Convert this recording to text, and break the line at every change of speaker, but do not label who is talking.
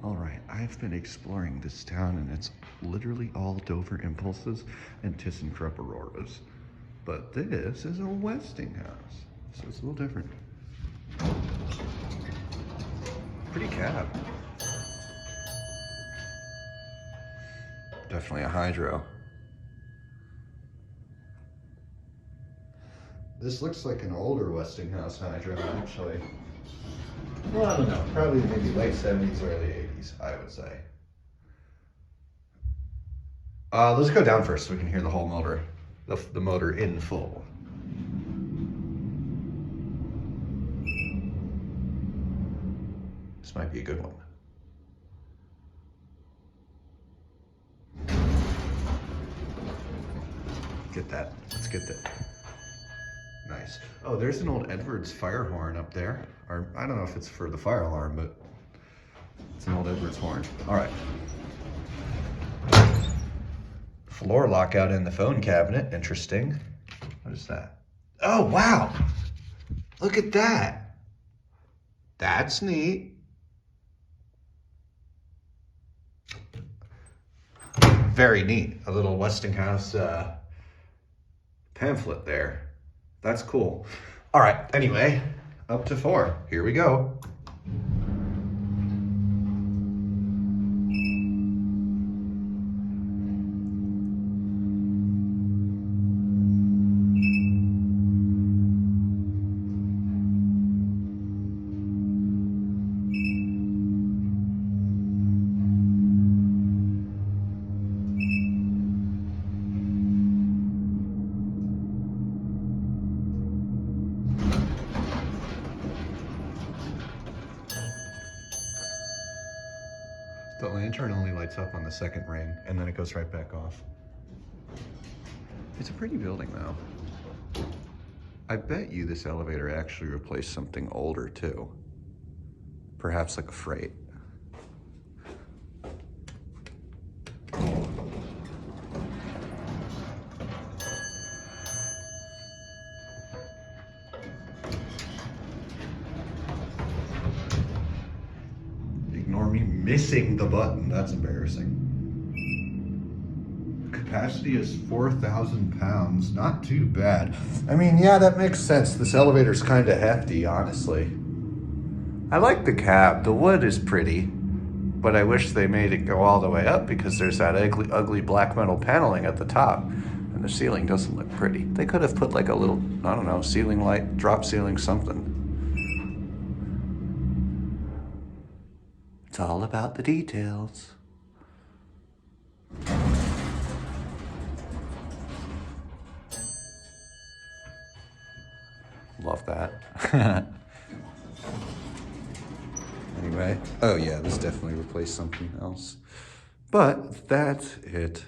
All right, I've been exploring this town and it's literally all Dover Impulses and ThyssenKrupp Auroras. But this is a Westinghouse, so it's a little different. Pretty cab. Definitely a hydro. This looks like an older Westinghouse hydro, actually. Well, I don't know, probably maybe late 70s, early 80s, I would say. Let's go down first so we can hear the whole motor, the motor in full. This might be a good one. Get that, let's get that. Nice. Oh, there's an old Edwards fire horn up there. Or I don't know if it's for the fire alarm, but it's an old Edwards horn. All right. Floor lockout in the phone cabinet. Interesting. What is that? Oh, wow. Look at that. That's neat. Very neat. A little Westinghouse pamphlet there. That's cool. All right, anyway, up to 4. Here we go. The lantern only lights up on the second ring and then it goes right back off. It's a pretty building though. I bet you this elevator actually replaced something older too. Perhaps like a freight. Ignore me missing the button. That's embarrassing. Capacity is 4,000 pounds. Not too bad. I mean, yeah, that makes sense. This elevator's kind of hefty, honestly. I like the cab. The wood is pretty, but I wish they made it go all the way up because there's that ugly black metal paneling at the top, and the ceiling doesn't look pretty. They could have put like a little, I don't know, ceiling light, drop ceiling, something. It's all about the details. Love that. Anyway, oh yeah, this definitely replaced something else. But that's it.